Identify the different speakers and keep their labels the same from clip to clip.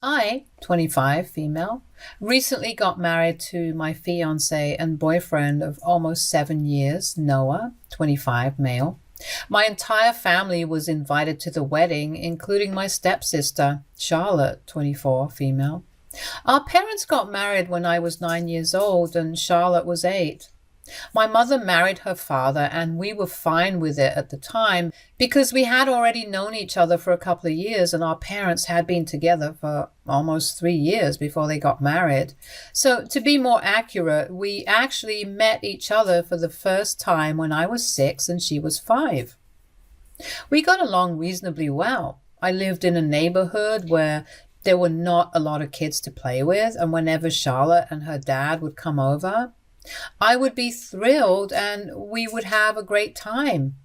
Speaker 1: I, 25, female, recently got married to my fiancé and boyfriend of almost 7 years, Noah, 25, male. My entire family was invited to the wedding, including my stepsister, Charlotte, 24, female. Our parents got married when I was 9 years old and Charlotte was 8. My mother married her father, and we were fine with it at the time because we had already known each other for a couple of years and our parents had been together for almost 3 years before they got married. So, to be more accurate, we actually met each other for the first time when I was 6 and she was 5. We got along reasonably well. I lived in a neighborhood where there were not a lot of kids to play with, and whenever Charlotte and her dad would come over, I would be thrilled and we would have a great time.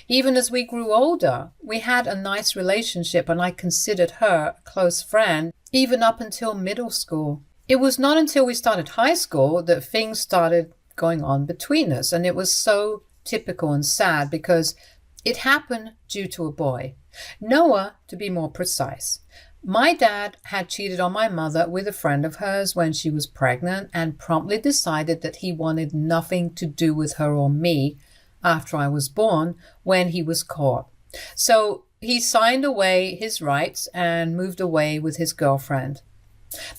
Speaker 1: Even as we grew older, we had a nice relationship and I considered her a close friend, even up until middle school. It was not until we started high school that things started going on between us, and it was so typical and sad because it happened due to a boy. Noah, to be more precise. My dad had cheated on my mother with a friend of hers when she was pregnant and promptly decided that he wanted nothing to do with her or me after I was born when he was caught. So he signed away his rights and moved away with his girlfriend.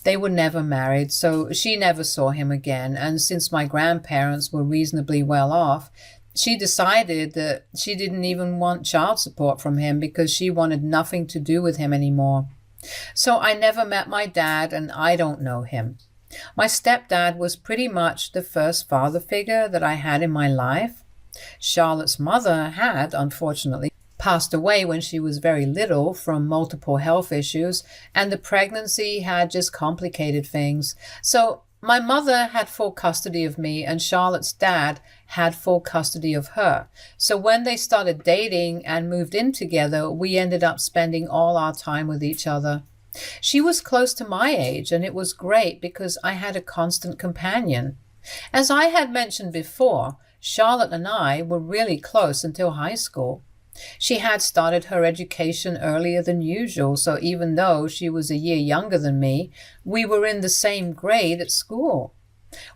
Speaker 1: They were never married, so she never saw him again, and since my grandparents were reasonably well off, she decided that she didn't even want child support from him because she wanted nothing to do with him anymore. So I never met my dad and I don't know him. My stepdad was pretty much the first father figure that I had in my life. Charlotte's mother had, unfortunately, passed away when she was very little from multiple health issues, and the pregnancy had just complicated things. So my mother had full custody of me and Charlotte's dad had full custody of her. So when they started dating and moved in together, we ended up spending all our time with each other. She was close to my age, and it was great because I had a constant companion. As I had mentioned before, Charlotte and I were really close until high school. She had started her education earlier than usual, so even though she was a year younger than me, we were in the same grade at school.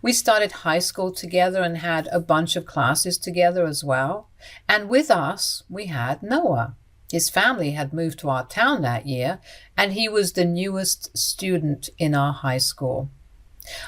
Speaker 1: We started high school together and had a bunch of classes together as well. And with us, we had Noah. His family had moved to our town that year, and he was the newest student in our high school.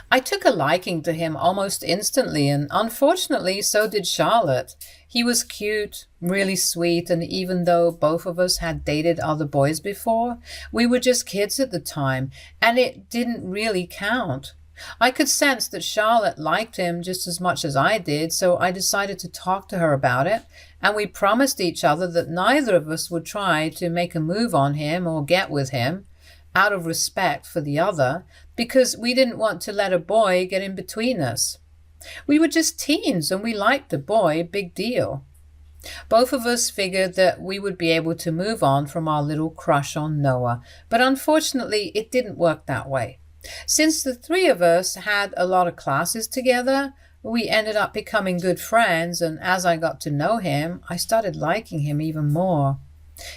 Speaker 1: I took a liking to him almost instantly, and unfortunately, so did Charlotte. He was cute, really sweet, and even though both of us had dated other boys before, we were just kids at the time, and it didn't really count. I could sense that Charlotte liked him just as much as I did, so I decided to talk to her about it, and we promised each other that neither of us would try to make a move on him or get with him, out of respect for the other, because we didn't want to let a boy get in between us. We were just teens and we liked the boy, big deal. Both of us figured that we would be able to move on from our little crush on Noah, but unfortunately it didn't work that way. Since the three of us had a lot of classes together, we ended up becoming good friends, and as I got to know him, I started liking him even more.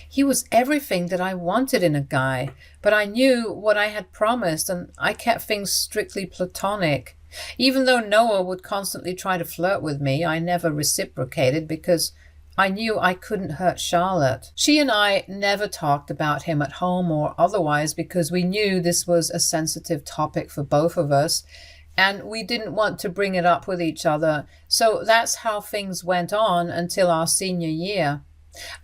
Speaker 1: He was everything that I wanted in a guy, but I knew what I had promised and I kept things strictly platonic. Even though Noah would constantly try to flirt with me, I never reciprocated because I knew I couldn't hurt Charlotte. She and I never talked about him at home or otherwise because we knew this was a sensitive topic for both of us and we didn't want to bring it up with each other. So that's how things went on until our senior year.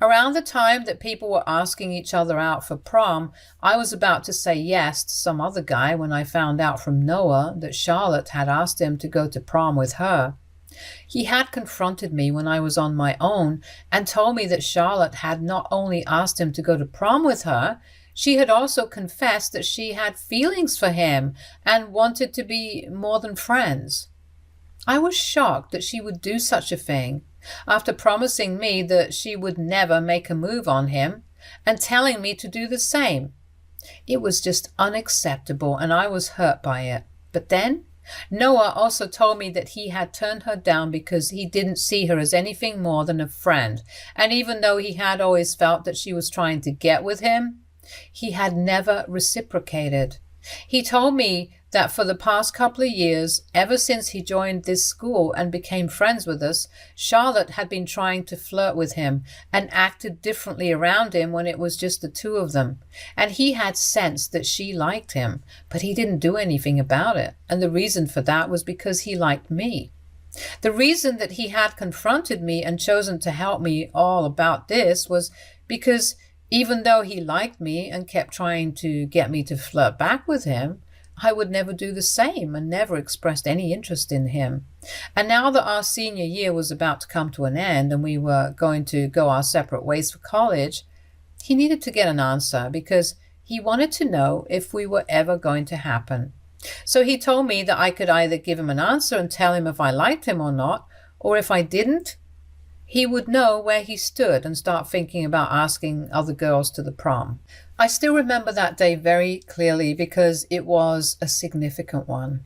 Speaker 1: Around the time that people were asking each other out for prom, I was about to say yes to some other guy when I found out from Noah that Charlotte had asked him to go to prom with her. He had confronted me when I was on my own and told me that Charlotte had not only asked him to go to prom with her, she had also confessed that she had feelings for him and wanted to be more than friends. I was shocked that she would do such a thing, after promising me that she would never make a move on him and telling me to do the same. It was just unacceptable and I was hurt by it. But then Noah also told me that he had turned her down because he didn't see her as anything more than a friend, and even though he had always felt that she was trying to get with him, He had never reciprocated. He told me that for the past couple of years, ever since he joined this school and became friends with us, Charlotte had been trying to flirt with him and acted differently around him when it was just the two of them. And he had sensed that she liked him, but he didn't do anything about it. And the reason for that was because he liked me. The reason that he had confronted me and chosen to help me all about this was because even though he liked me and kept trying to get me to flirt back with him, I would never do the same and never expressed any interest in him. And now that our senior year was about to come to an end and we were going to go our separate ways for college, he needed to get an answer because he wanted to know if we were ever going to happen. So he told me that I could either give him an answer and tell him if I liked him or not, or if I didn't, he would know where he stood and start thinking about asking other girls to the prom. I still remember that day very clearly because it was a significant one.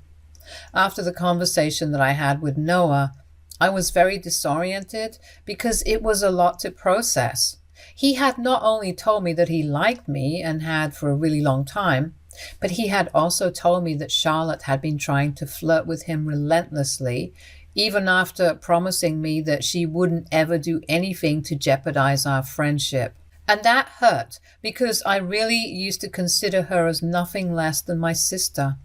Speaker 1: After the conversation that I had with Noah, I was very disoriented because it was a lot to process. He had not only told me that he liked me and had for a really long time, but he had also told me that Charlotte had been trying to flirt with him relentlessly, even after promising me that she wouldn't ever do anything to jeopardize our friendship. And that hurt because I really used to consider her as nothing less than my sister.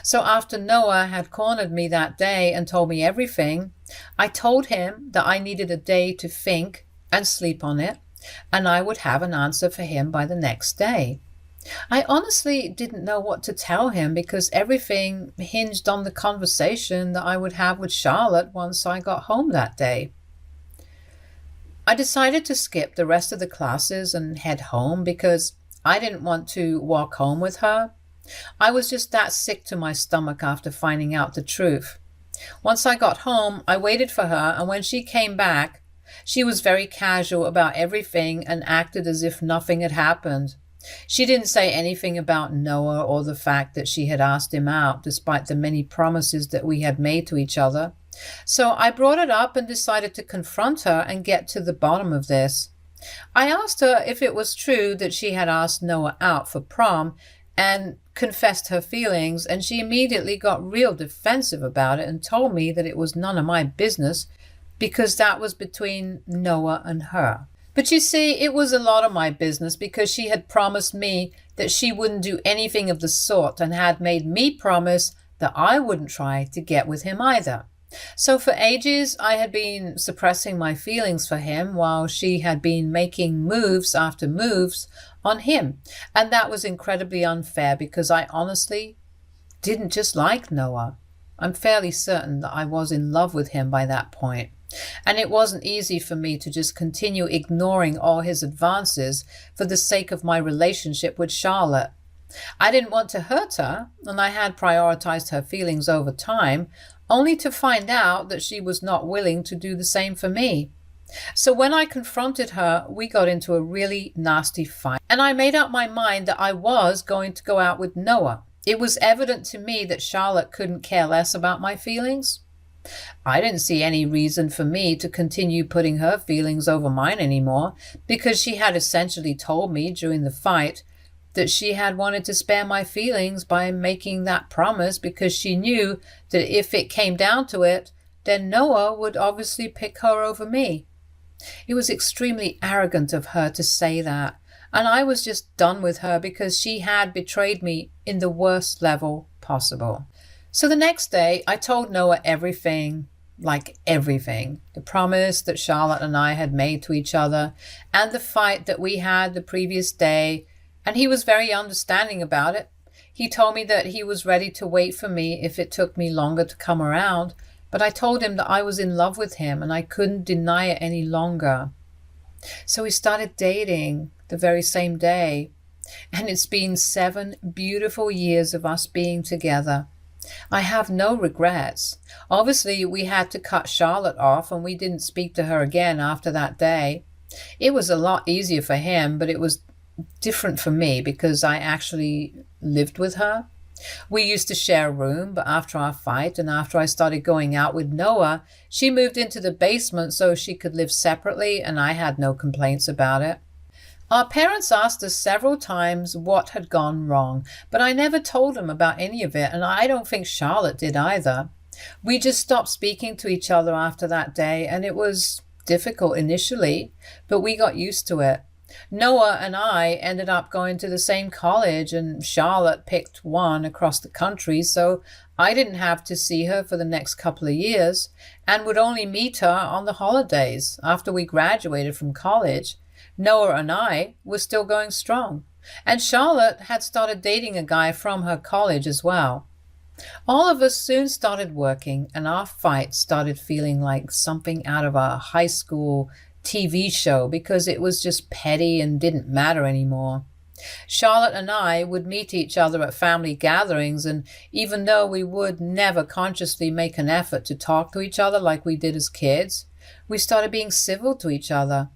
Speaker 1: So after Noah had cornered me that day and told me everything, I told him that I needed a day to think and sleep on it, and I would have an answer for him by the next day. I honestly didn't know what to tell him because everything hinged on the conversation that I would have with Charlotte once I got home that day. I decided to skip the rest of the classes and head home because I didn't want to walk home with her. I was just that sick to my stomach after finding out the truth. Once I got home, I waited for her, and when she came back, she was very casual about everything and acted as if nothing had happened. She didn't say anything about Noah or the fact that she had asked him out, despite the many promises that we had made to each other. So I brought it up and decided to confront her and get to the bottom of this. I asked her if it was true that she had asked Noah out for prom and confessed her feelings, and she immediately got real defensive about it and told me that it was none of my business because that was between Noah and her. But you see, it was a lot of my business because she had promised me that she wouldn't do anything of the sort and had made me promise that I wouldn't try to get with him either. So for ages, I had been suppressing my feelings for him while she had been making moves after moves on him. And that was incredibly unfair because I honestly didn't just like Noah. I'm fairly certain that I was in love with him by that point. And it wasn't easy for me to just continue ignoring all his advances for the sake of my relationship with Charlotte. I didn't want to hurt her, and I had prioritized her feelings over time, only to find out that she was not willing to do the same for me. So when I confronted her, we got into a really nasty fight, and I made up my mind that I was going to go out with Noah. It was evident to me that Charlotte couldn't care less about my feelings. I didn't see any reason for me to continue putting her feelings over mine anymore, because she had essentially told me during the fight that she had wanted to spare my feelings by making that promise because she knew that if it came down to it, then Noah would obviously pick her over me. It was extremely arrogant of her to say that, and I was just done with her because she had betrayed me in the worst level possible. So the next day, I told Noah everything, like everything. The promise that Charlotte and I had made to each other, and the fight that we had the previous day, and he was very understanding about it. He told me that he was ready to wait for me if it took me longer to come around, but I told him that I was in love with him and I couldn't deny it any longer. So we started dating the very same day, and it's been 7 beautiful years of us being together. I have no regrets. Obviously, we had to cut Charlotte off and we didn't speak to her again after that day. It was a lot easier for him, but it was different for me because I actually lived with her. We used to share a room, but after our fight and after I started going out with Noah, she moved into the basement so she could live separately, and I had no complaints about it. Our parents asked us several times what had gone wrong, but I never told them about any of it, and I don't think Charlotte did either. We just stopped speaking to each other after that day, and it was difficult initially, but we got used to it. Noah and I ended up going to the same college, and Charlotte picked one across the country, so I didn't have to see her for the next couple of years and would only meet her on the holidays after we graduated from college. Noah and I were still going strong, and Charlotte had started dating a guy from her college as well. All of us soon started working, and our fight started feeling like something out of a high school TV show because it was just petty and didn't matter anymore. Charlotte and I would meet each other at family gatherings, and even though we would never consciously make an effort to talk to each other like we did as kids, we started being civil to each other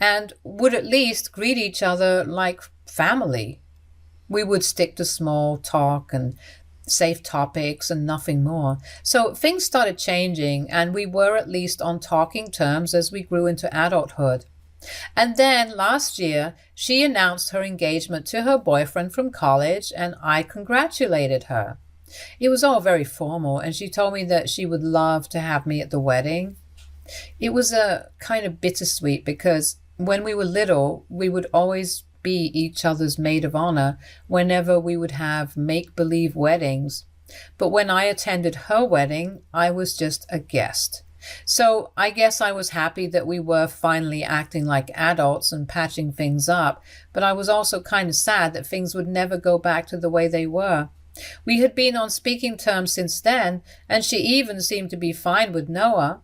Speaker 1: and would at least greet each other like family. We would stick to small talk and safe topics and nothing more. So things started changing, and we were at least on talking terms as we grew into adulthood. And then last year, she announced her engagement to her boyfriend from college, and I congratulated her. It was all very formal, and she told me that she would love to have me at the wedding. It was a kind of bittersweet because when we were little, we would always be each other's maid of honor whenever we would have make-believe weddings. But when I attended her wedding, I was just a guest. So I guess I was happy that we were finally acting like adults and patching things up, but I was also kind of sad that things would never go back to the way they were. We had been on speaking terms since then, and she even seemed to be fine with Noah.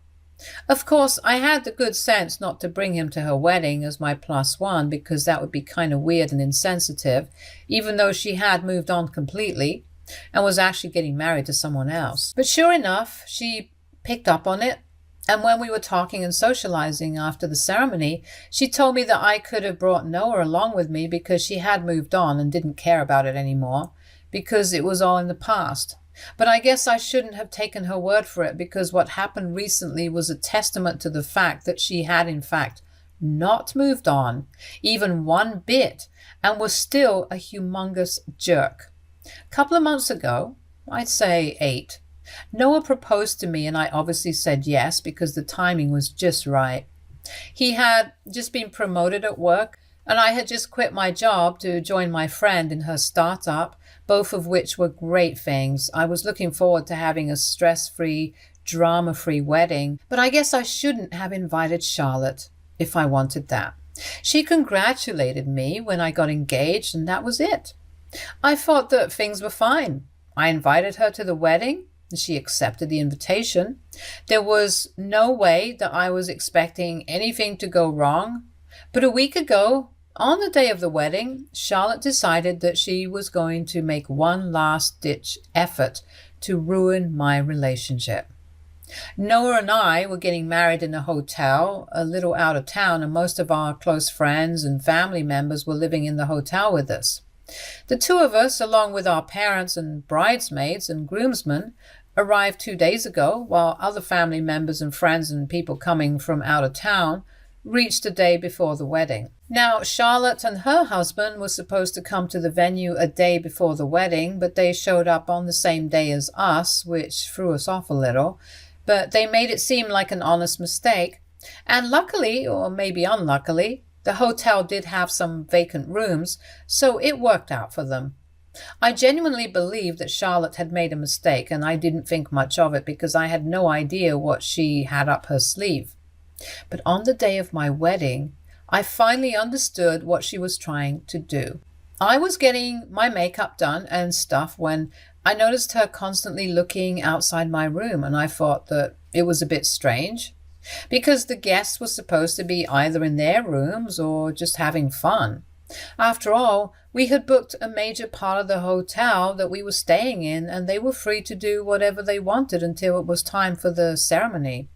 Speaker 1: Of course, I had the good sense not to bring him to her wedding as my plus one because that would be kind of weird and insensitive, even though she had moved on completely and was actually getting married to someone else. But sure enough, she picked up on it, and when we were talking and socializing after the ceremony, she told me that I could have brought Noah along with me because she had moved on and didn't care about it anymore because it was all in the past. But I guess I shouldn't have taken her word for it because what happened recently was a testament to the fact that she had in fact not moved on, even one bit, and was still a humongous jerk. A couple of months ago, I'd say 8, Noah proposed to me and I obviously said yes because the timing was just right. He had just been promoted at work and I had just quit my job to join my friend in her startup, both of which were great things. I was looking forward to having a stress-free, drama-free wedding, but I guess I shouldn't have invited Charlotte if I wanted that. She congratulated me when I got engaged, and that was it. I thought that things were fine. I invited her to the wedding, and she accepted the invitation. There was no way that I was expecting anything to go wrong, but a week ago, on the day of the wedding, Charlotte decided that she was going to make one last-ditch effort to ruin my relationship. Noah and I were getting married in a hotel a little out of town, and most of our close friends and family members were living in the hotel with us. The two of us, along with our parents and bridesmaids and groomsmen, arrived 2 days ago, while other family members and friends and people coming from out of town reached the day before the wedding. Now, Charlotte and her husband were supposed to come to the venue a day before the wedding, but they showed up on the same day as us, which threw us off a little. But they made it seem like an honest mistake. And luckily, or maybe unluckily, the hotel did have some vacant rooms, so it worked out for them. I genuinely believed that Charlotte had made a mistake, and I didn't think much of it because I had no idea what she had up her sleeve. But on the day of my wedding, I finally understood what she was trying to do. I was getting my makeup done and stuff when I noticed her constantly looking outside my room, and I thought that it was a bit strange because the guests were supposed to be either in their rooms or just having fun. After all, we had booked a major part of the hotel that we were staying in, and they were free to do whatever they wanted until it was time for the ceremony.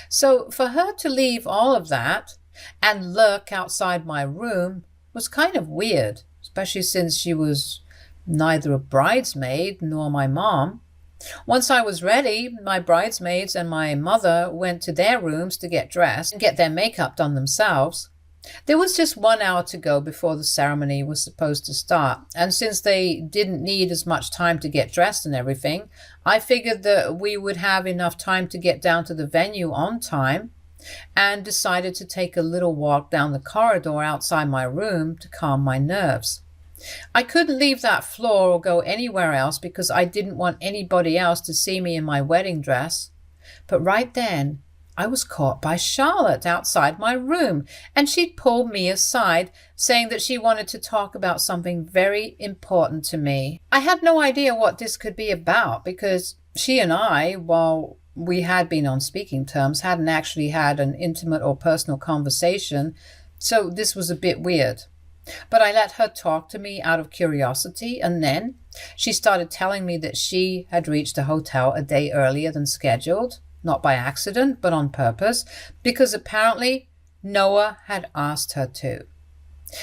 Speaker 1: So for her to leave all of that and lurk outside my room was kind of weird, especially since she was neither a bridesmaid nor my mom. Once I was ready, my bridesmaids and my mother went to their rooms to get dressed and get their makeup done themselves. There was just 1 hour to go before the ceremony was supposed to start, and since they didn't need as much time to get dressed and everything, I figured that we would have enough time to get down to the venue on time, and decided to take a little walk down the corridor outside my room to calm my nerves. I couldn't leave that floor or go anywhere else because I didn't want anybody else to see me in my wedding dress. But right then, I was caught by Charlotte outside my room, and she'd pulled me aside, saying that she wanted to talk about something very important to me. I had no idea what this could be about because she and I, while we had been on speaking terms, hadn't actually had an intimate or personal conversation, so this was a bit weird. But I let her talk to me out of curiosity, and then she started telling me that she had reached the hotel a day earlier than scheduled, not by accident, but on purpose, because apparently Noah had asked her to.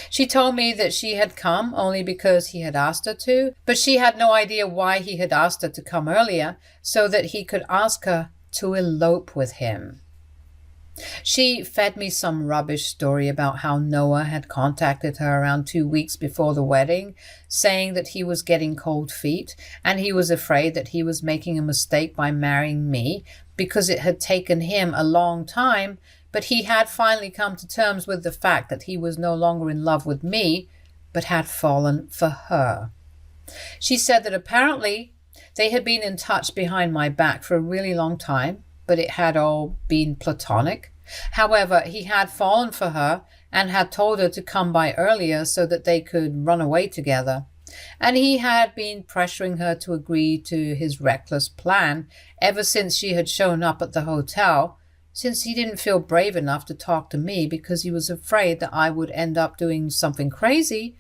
Speaker 1: She told me that she had come only because he had asked her to, but she had no idea why he had asked her to come earlier so that he could ask her to elope with him. She fed me some rubbish story about how Noah had contacted her around 2 weeks before the wedding, saying that he was getting cold feet and he was afraid that he was making a mistake by marrying me because it had taken him a long time, but he had finally come to terms with the fact that he was no longer in love with me, but had fallen for her. She said that apparently they had been in touch behind my back for a really long time, but it had all been platonic. However, he had fallen for her and had told her to come by earlier so that they could run away together. And he had been pressuring her to agree to his reckless plan ever since she had shown up at the hotel, since he didn't feel brave enough to talk to me because he was afraid that I would end up doing something crazy,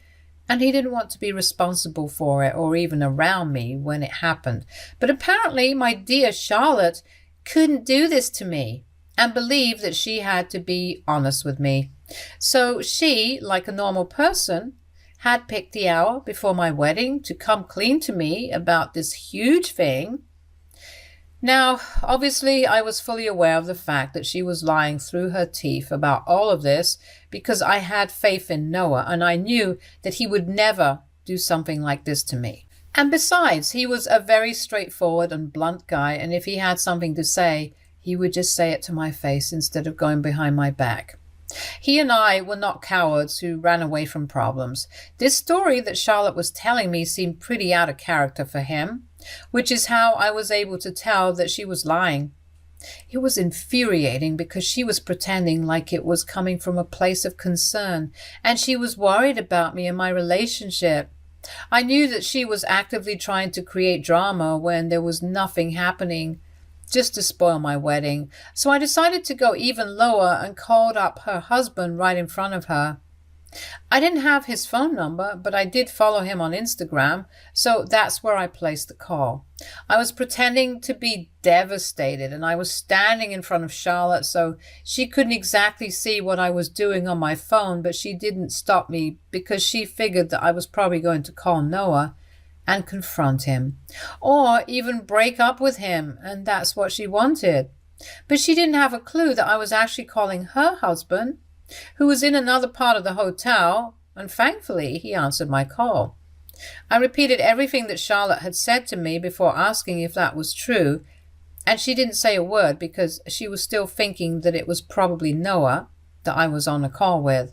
Speaker 1: and he didn't want to be responsible for it or even around me when it happened. But apparently my dear Charlotte couldn't do this to me and believed that she had to be honest with me. So she, like a normal person, had picked the hour before my wedding to come clean to me about this huge thing. Now, obviously, I was fully aware of the fact that she was lying through her teeth about all of this because I had faith in Noah and I knew that he would never do something like this to me. And besides, he was a very straightforward and blunt guy, and if he had something to say, he would just say it to my face instead of going behind my back. He and I were not cowards who ran away from problems. This story that Charlotte was telling me seemed pretty out of character for him, which is how I was able to tell that she was lying. It was infuriating because she was pretending like it was coming from a place of concern, and she was worried about me and my relationship. I knew that she was actively trying to create drama when there was nothing happening, just to spoil my wedding. So I decided to go even lower and called up her husband right in front of her. I didn't have his phone number, but I did follow him on Instagram, so that's where I placed the call. I was pretending to be devastated, and I was standing in front of Charlotte, so she couldn't exactly see what I was doing on my phone, but she didn't stop me because she figured that I was probably going to call Noah and confront him, or even break up with him, and that's what she wanted. But she didn't have a clue that I was actually calling her husband, who was in another part of the hotel, and thankfully he answered my call. I repeated everything that Charlotte had said to me before asking if that was true, and she didn't say a word because she was still thinking that it was probably Noah that I was on a call with.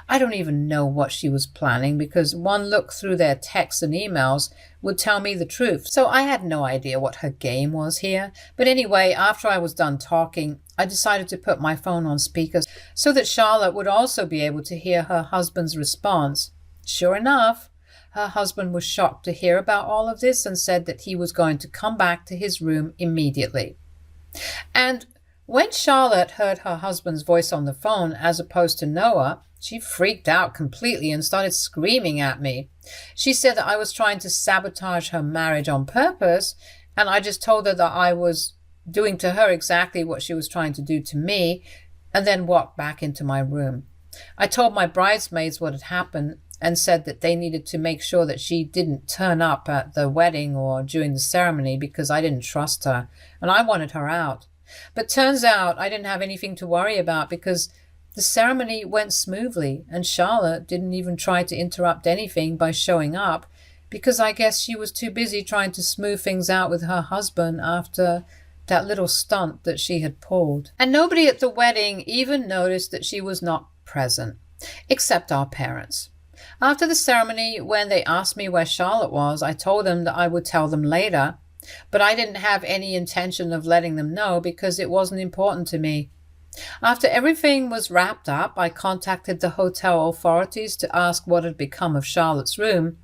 Speaker 1: I don't even know what she was planning because one look through their texts and emails would tell me the truth. So I had no idea what her game was here. But anyway, after I was done talking, I decided to put my phone on speaker so that Charlotte would also be able to hear her husband's response. Sure enough, her husband was shocked to hear about all of this and said that he was going to come back to his room immediately. And when Charlotte heard her husband's voice on the phone as opposed to Noah, she freaked out completely and started screaming at me. She said that I was trying to sabotage her marriage on purpose, and I just told her that I was doing to her exactly what she was trying to do to me, and then walked back into my room. I told my bridesmaids what had happened and said that they needed to make sure that she didn't turn up at the wedding or during the ceremony because I didn't trust her, and I wanted her out. But turns out I didn't have anything to worry about because The ceremony went smoothly, and Charlotte didn't even try to interrupt anything by showing up, because I guess she was too busy trying to smooth things out with her husband after that little stunt that she had pulled. And nobody at the wedding even noticed that she was not present, except our parents. After the ceremony, when they asked me where Charlotte was, I told them that I would tell them later, but I didn't have any intention of letting them know because it wasn't important to me. After everything was wrapped up, I contacted the hotel authorities to ask what had become of Charlotte's room,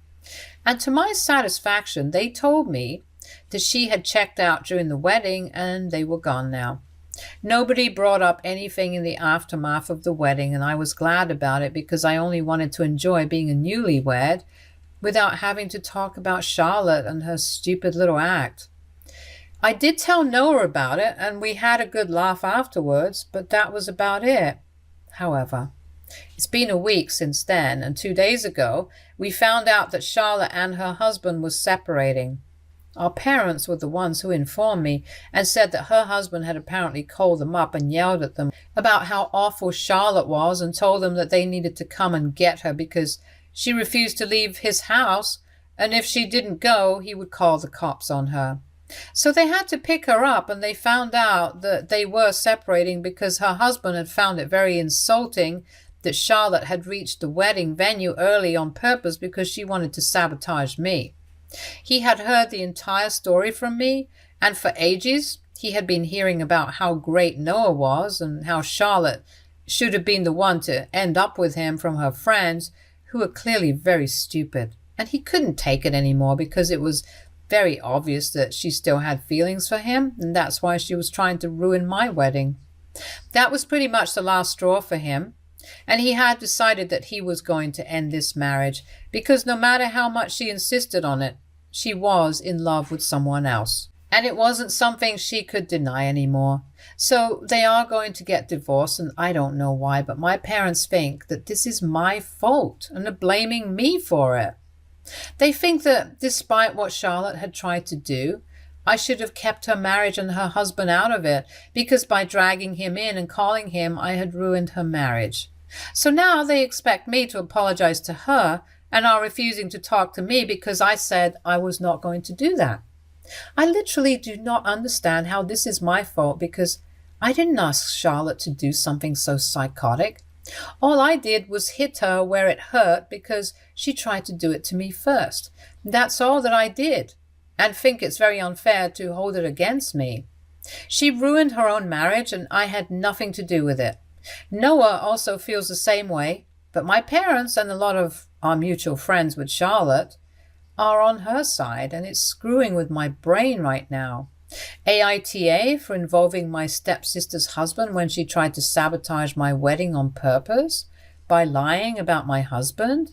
Speaker 1: and to my satisfaction, they told me that she had checked out during the wedding and they were gone now. Nobody brought up anything in the aftermath of the wedding, and I was glad about it because I only wanted to enjoy being a newlywed without having to talk about Charlotte and her stupid little act. I did tell Noah about it, and we had a good laugh afterwards, but that was about it. However, it's been a week since then, and 2 days ago, we found out that Charlotte and her husband were separating. Our parents were the ones who informed me and said that her husband had apparently called them up and yelled at them about how awful Charlotte was and told them that they needed to come and get her because she refused to leave his house, and if she didn't go, he would call the cops on her. So they had to pick her up, and they found out that they were separating because her husband had found it very insulting that Charlotte had reached the wedding venue early on purpose because she wanted to sabotage me. He had heard the entire story from me, and for ages he had been hearing about how great Noah was and how Charlotte should have been the one to end up with him from her friends, who were clearly very stupid. And he couldn't take it anymore because it was very obvious that she still had feelings for him, and that's why she was trying to ruin my wedding. That was pretty much the last straw for him, and he had decided that he was going to end this marriage because no matter how much she insisted on it, she was in love with someone else, and it wasn't something she could deny anymore. So they are going to get divorced, and I don't know why, but my parents think that this is my fault and are blaming me for it. They think that despite what Charlotte had tried to do, I should have kept her marriage and her husband out of it, because by dragging him in and calling him, I had ruined her marriage. So now they expect me to apologize to her and are refusing to talk to me because I said I was not going to do that. I literally do not understand how this is my fault because I didn't ask Charlotte to do something so psychotic. All I did was hit her where it hurt because she tried to do it to me first. That's all that I did, and think it's very unfair to hold it against me. She ruined her own marriage and I had nothing to do with it. Noah also feels the same way, but my parents and a lot of our mutual friends with Charlotte are on her side, and it's screwing with my brain right now. AITA for involving my stepsister's husband when she tried to sabotage my wedding on purpose by lying about my husband.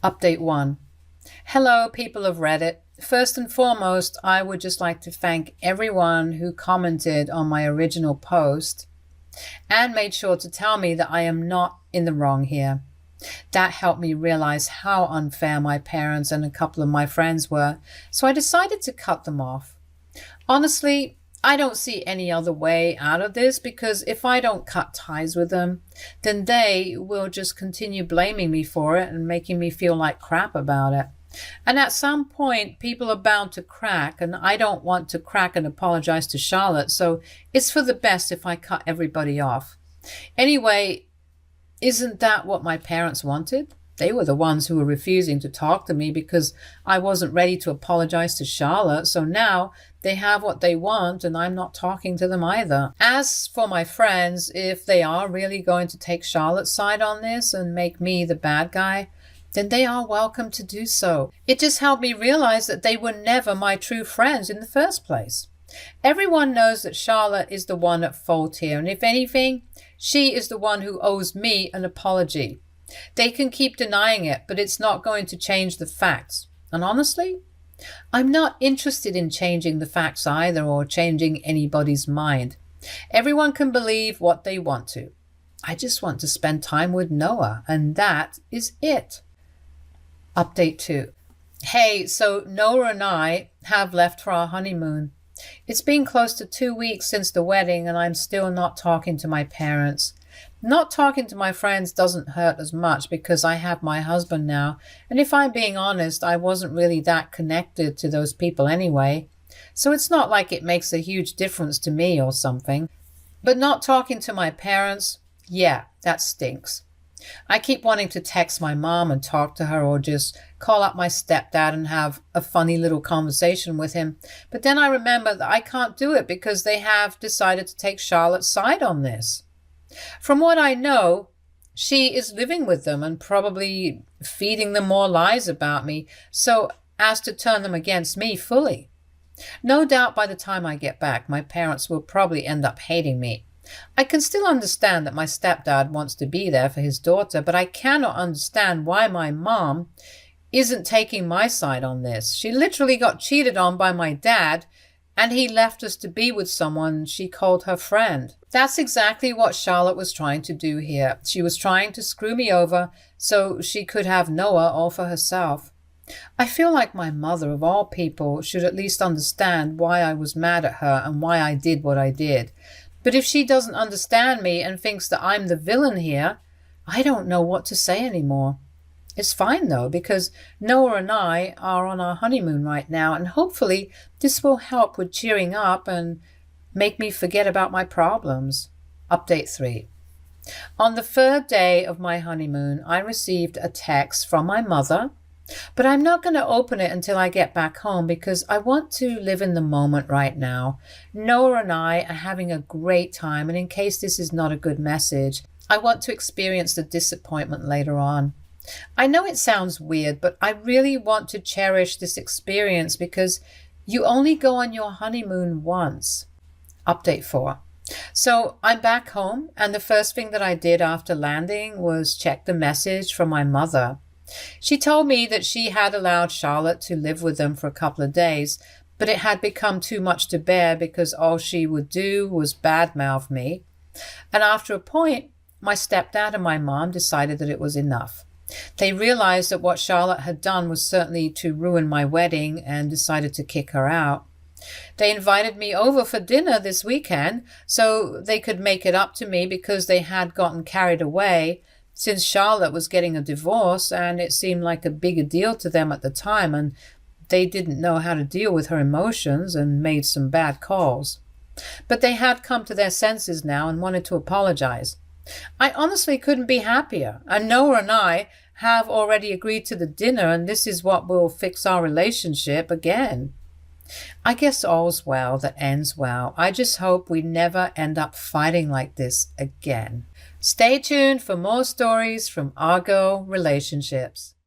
Speaker 1: Update 1. Hello, people of Reddit. First and foremost, I would just like to thank everyone who commented on my original post and made sure to tell me that I am not in the wrong here. That helped me realize how unfair my parents and a couple of my friends were, so I decided to cut them off. Honestly, I don't see any other way out of this, because if I don't cut ties with them, then they will just continue blaming me for it and making me feel like crap about it. And at some point, people are bound to crack, and I don't want to crack and apologize to Charlotte, so it's for the best if I cut everybody off. Anyway, isn't that what my parents wanted? They were the ones who were refusing to talk to me because I wasn't ready to apologize to Charlotte, so now they have what they want and I'm not talking to them either. As for my friends, if they are really going to take Charlotte's side on this and make me the bad guy, then they are welcome to do so. It just helped me realize that they were never my true friends in the first place. Everyone knows that Charlotte is the one at fault here, and if anything, she is the one who owes me an apology. They can keep denying it, but it's not going to change the facts. And honestly, I'm not interested in changing the facts either, or changing anybody's mind. Everyone can believe what they want to. I just want to spend time with Noah, and that is it. Update 2. Hey, so Noah and I have left for our honeymoon. It's been close to 2 weeks since the wedding, and I'm still not talking to my parents. Not talking to my friends doesn't hurt as much because I have my husband now, and if I'm being honest, I wasn't really that connected to those people anyway. So it's not like it makes a huge difference to me or something. But not talking to my parents, yeah, that stinks. I keep wanting to text my mom and talk to her or just call up my stepdad and have a funny little conversation with him. But then I remember that I can't do it because they have decided to take Charlotte's side on this. From what I know, she is living with them and probably feeding them more lies about me so as to turn them against me fully. No doubt by the time I get back, my parents will probably end up hating me. I can still understand that my stepdad wants to be there for his daughter, but I cannot understand why my mom isn't taking my side on this. She literally got cheated on by my dad, and he left us to be with someone she called her friend. That's exactly what Charlotte was trying to do here. She was trying to screw me over so she could have Noah all for herself. I feel like my mother, of all people, should at least understand why I was mad at her and why I did what I did. But if she doesn't understand me and thinks that I'm the villain here, I don't know what to say anymore. It's fine though, because Noah and I are on our honeymoon right now, and hopefully this will help with cheering up and make me forget about my problems. Update 3. On the 3rd day of my honeymoon, I received a text from my mother, but I'm not going to open it until I get back home because I want to live in the moment right now. Noah and I are having a great time, and in case this is not a good message, I want to experience the disappointment later on. I know it sounds weird, but I really want to cherish this experience because you only go on your honeymoon once. Update 4. So I'm back home, and the first thing that I did after landing was check the message from my mother. She told me that she had allowed Charlotte to live with them for a couple of days, but it had become too much to bear because all she would do was badmouth me. And after a point, my stepdad and my mom decided that it was enough. They realized that what Charlotte had done was certainly to ruin my wedding and decided to kick her out. They invited me over for dinner this weekend so they could make it up to me because they had gotten carried away since Charlotte was getting a divorce, and it seemed like a bigger deal to them at the time, and they didn't know how to deal with her emotions and made some bad calls. But they had come to their senses now and wanted to apologize. I honestly couldn't be happier, and Noah and I have already agreed to the dinner, and this is what will fix our relationship again. I guess all's well that ends well. I just hope we never end up fighting like this again. Stay tuned for more stories from Argo Relationships.